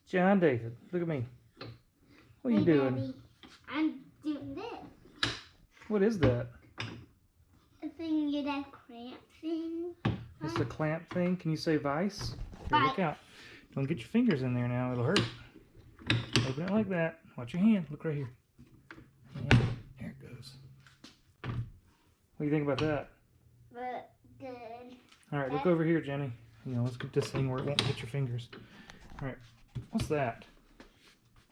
John David, look at me. What are you doing? Daddy, I'm doing this. What is that? A thing you that cramp thing. It's a clamp thing. Can you say vice? Here, look out. Don't get your fingers in there now. It'll hurt. Open it like that. Watch your hand. Look right here. And there it goes. What do you think about that? But good. All right, look over here, Jenny. Let's get this thing where it won't hit your fingers. All right. What's that?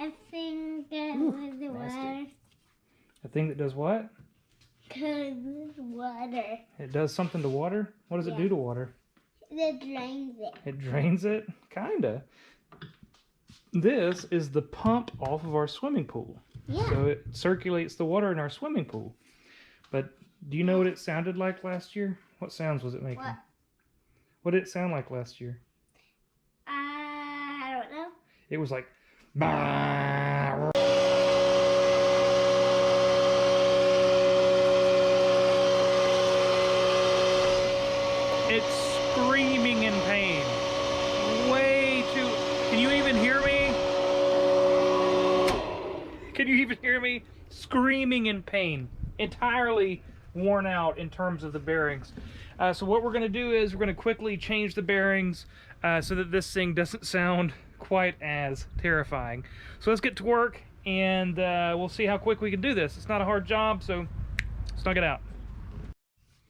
A thing that Ooh, with the nasty. water. A thing that does what? Cause water. It does something to water? What does it do to water? It drains it. It drains it? Kinda. This is the pump off of our swimming pool. Yeah. So it circulates the water in our swimming pool. But do you know what it sounded like last year? What sounds was it making? What did it sound like last year? I don't know. It was like... Bah! It's screaming in pain. Way too... Can you even hear me? Can you even hear me? Screaming in pain. Entirely worn out in terms of the bearings. So what we're going to do is we're going to quickly change the bearings so that this thing doesn't sound quite as terrifying. So let's get to work and we'll see how quick we can do this. It's not a hard job, so snug it out.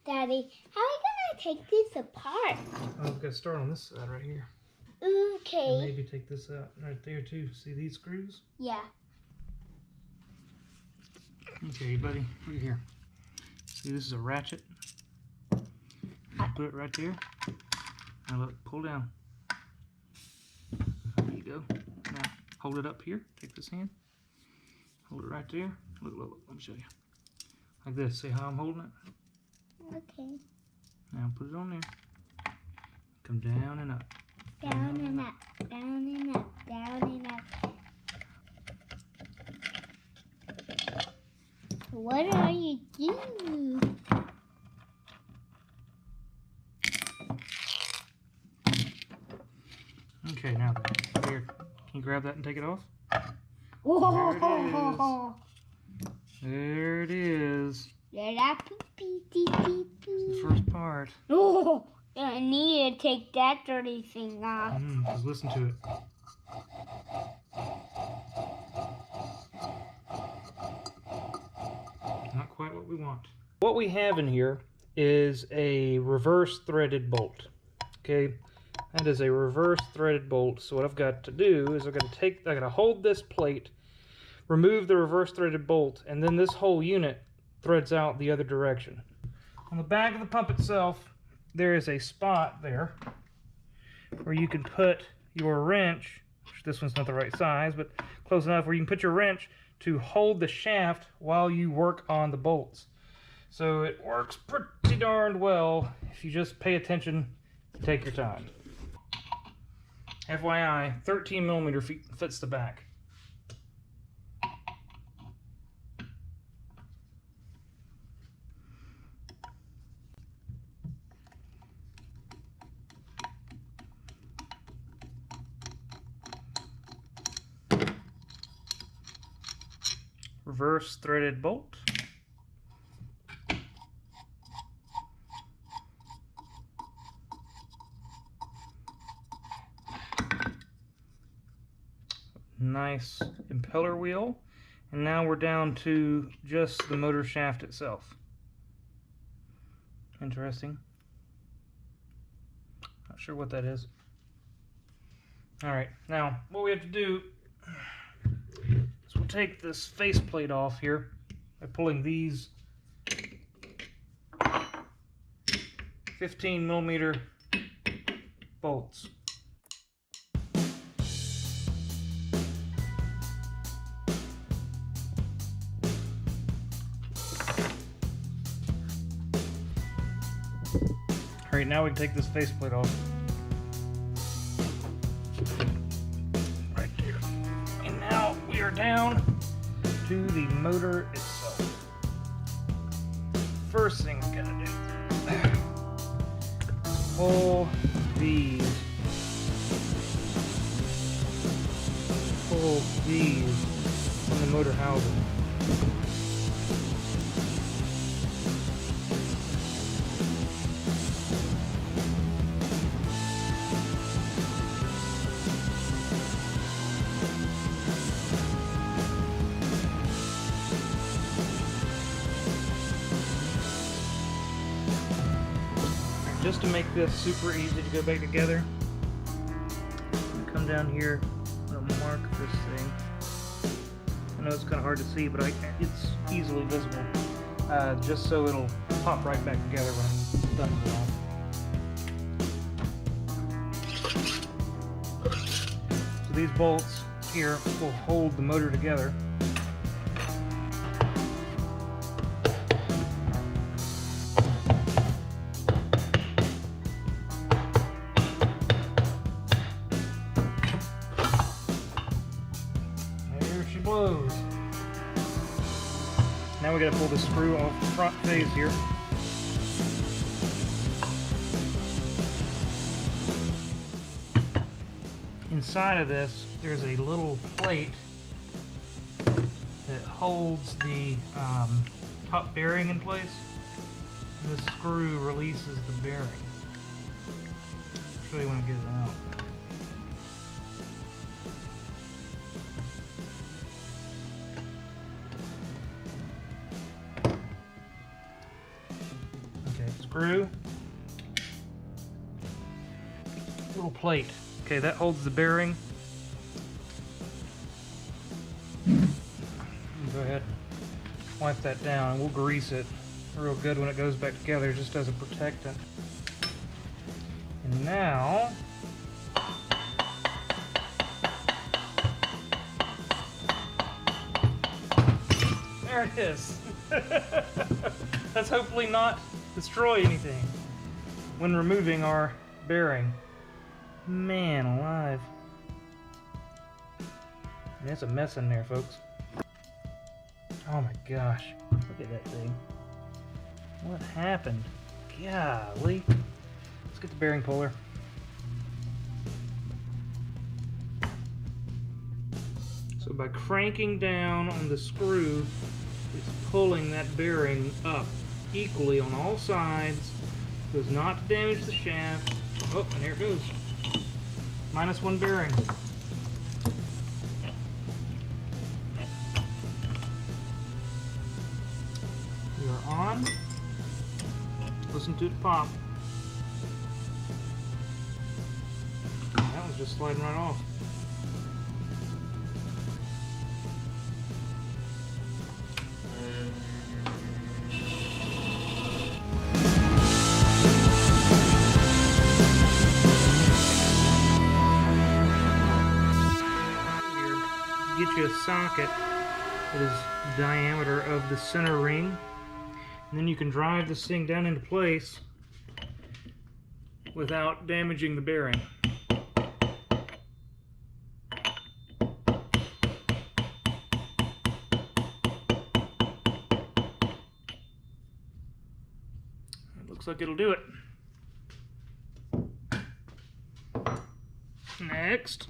Daddy, how are we gonna take this apart? Oh, we've got to start on this side right here. Okay. And maybe take this out right there too. See these screws? Yeah. Okay, buddy, look here. See, this is a ratchet. Put it right there. Now look, pull down. There you go. Now hold it up here. Take this hand. Hold it right there. Look, look, look. Let me show you. Like this. See how I'm holding it? Okay. Now put it on there. Come down and up. Down and up. Down and up. Down and up. What are you doing? Okay, now here. Can you grab that and take it off? Oh. There it is. It's It's the first part. Oh, I need to take that dirty thing off. Just listen to it. Not quite what we want. What we have in here is a reverse threaded bolt. Okay, that is a reverse threaded bolt. So what I've got to do is I'm going to hold this plate, remove the reverse threaded bolt, and then this whole unit threads out the other direction. On the back of the pump itself, there is a spot there where you can put your wrench. This one's not the right size, but close enough where you can put your wrench to hold the shaft while you work on the bolts. So it works pretty darn well if you just pay attention and take your time. FYI, 13 millimeter fits the back. Reverse threaded bolt. Nice impeller wheel. And now we're down to just the motor shaft itself. Interesting. Not sure what that is. Alright, now what we have to do is we'll take this faceplate off here by pulling these 15 millimeter bolts. Alright, now we can take this faceplate off. Right there. And now we are down to the motor itself. First thing we're gonna do, pull these these on the motor housing. Just to make this super easy to go back together, I'm gonna come down here and I'll mark this thing. I know it's kind of hard to see, but it's easily visible, just so it'll pop right back together when I'm done with it all. So these bolts here will hold the motor together. Blows. Now we gotta pull the screw off the front face here. Inside of this, there's a little plate that holds the top bearing in place. And the screw releases the bearing. I'll show you when I get it out. Screw, little plate. Okay, that holds the bearing. Go ahead, wipe that down, and we'll grease it real good when it goes back together, just as a protectant. And now, there it is. Let's hopefully not destroy anything when removing our bearing. Man alive. There's a mess in there, folks. Oh my gosh. Look at that thing. What happened? Golly. Let's get the bearing puller. So by cranking down on the screw, it's pulling that bearing up equally on all sides, so as not to damage the shaft. Oh, and here it goes. Minus one bearing. We are on. Listen to it pop. That was just sliding right off. Get you a socket that is the diameter of the center ring, and then you can drive this thing down into place without damaging the bearing. It looks like it'll do it. Next,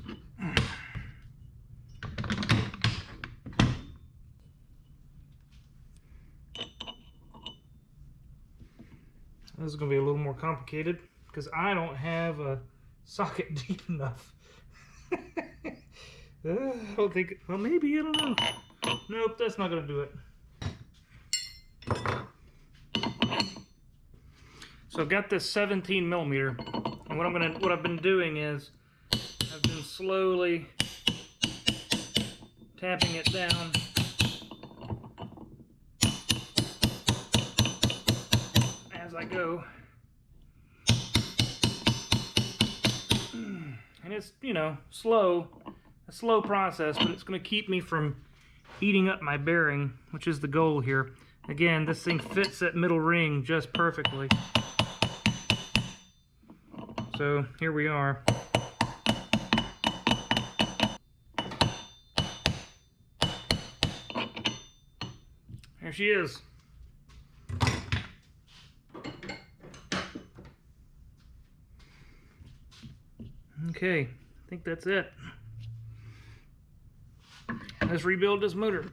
this is going to be a little more complicated because I don't have a socket deep enough. I don't think, well, maybe, I don't know. Nope, that's not going to do it. So I've got this 17 millimeter, and what I've been doing is I've been slowly tapping it down as I go. And it's, you know, a slow process, but it's going to keep me from heating up my bearing, which is the goal here. Again, this thing fits that middle ring just perfectly. So here we are. There she is. Okay, I think that's it. let's rebuild this motor.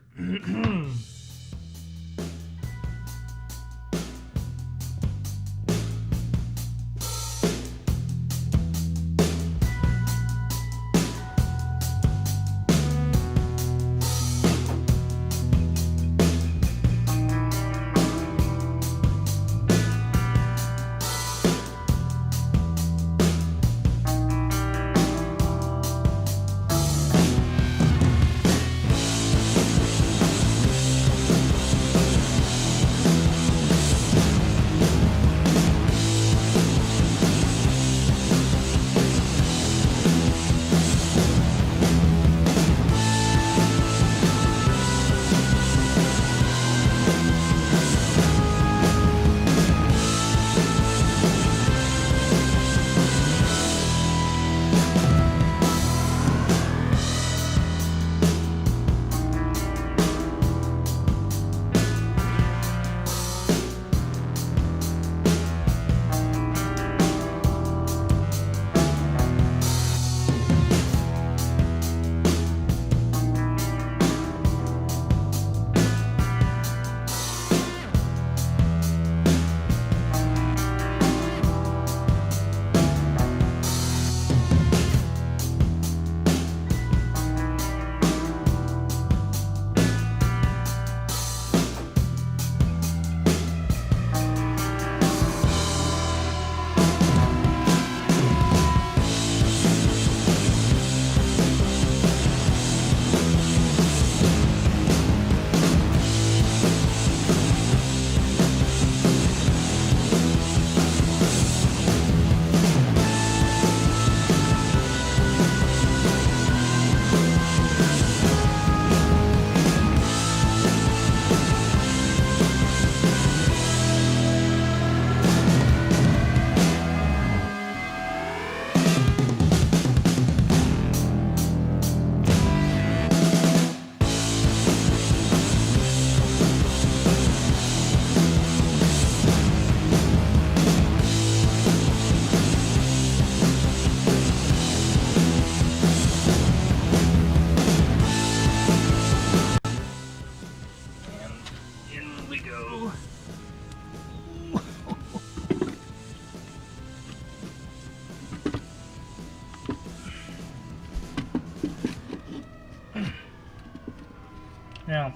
Now,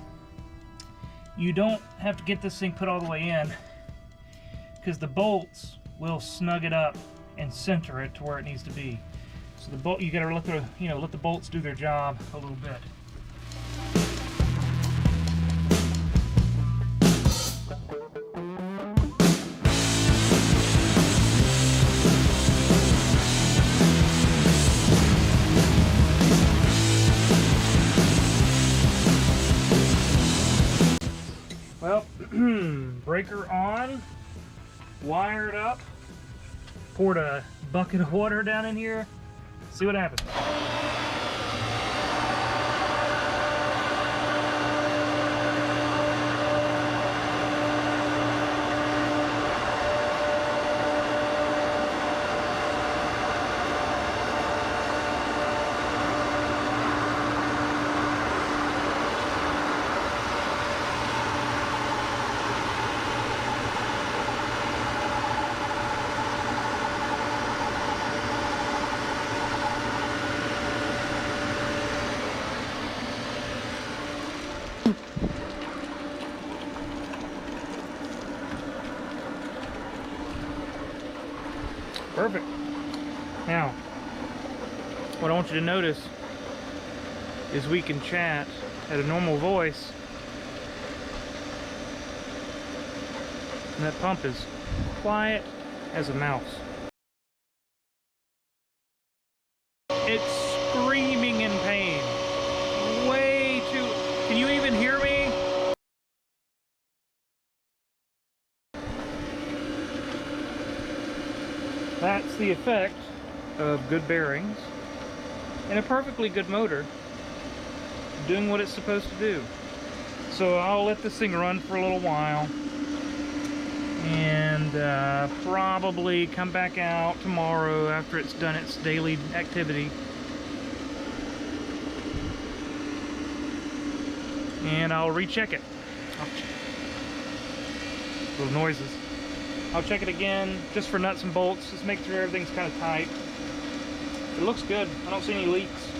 you don't have to get this thing put all the way in, because the bolts will snug it up and center it to where it needs to be. So the bolt, you gotta let the bolts do their job a little bit. Well, breaker on, wired up, poured a bucket of water down in here, see what happens. Perfect. Now, what I want you to notice is we can chat at a normal voice, and that pump is quiet as a mouse. It's screaming in pain. Way too... Can you even hear me? That's the effect of good bearings and a perfectly good motor doing what it's supposed to do. So I'll let this thing run for a little while and probably come back out tomorrow after it's done its daily activity and I'll recheck it. Little noises. I'll check it again just for nuts and bolts, just make sure everything's kind of tight. It looks good. I don't see any leaks.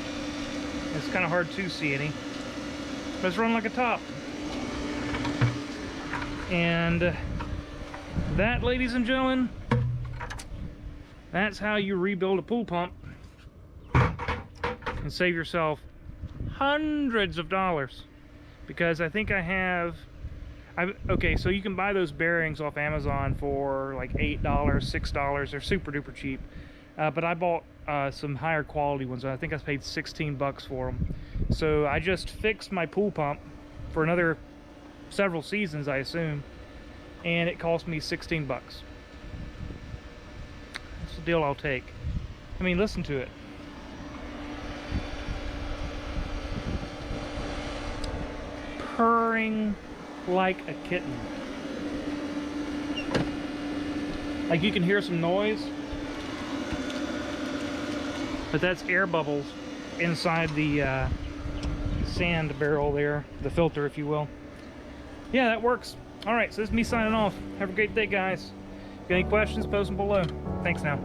It's kind of hard to see any, but it's running like a top. And that, ladies and gentlemen, that's how you rebuild a pool pump and save yourself hundreds of dollars. Because I think I have, okay, so you can buy those bearings off Amazon for like $8, $6. They're super duper cheap. But I bought some higher quality ones. I think I paid 16 bucks for them. So I just fixed my pool pump for another several seasons, I assume, and it cost me 16 bucks. That's the deal I'll take. I mean, listen to it. Purring like a kitten. Like you can hear some noise, but that's air bubbles inside the sand barrel there, the filter, if you will. Yeah, that works. All right, so this is me signing off. Have a great day, guys. Got any questions, post them below. Thanks now.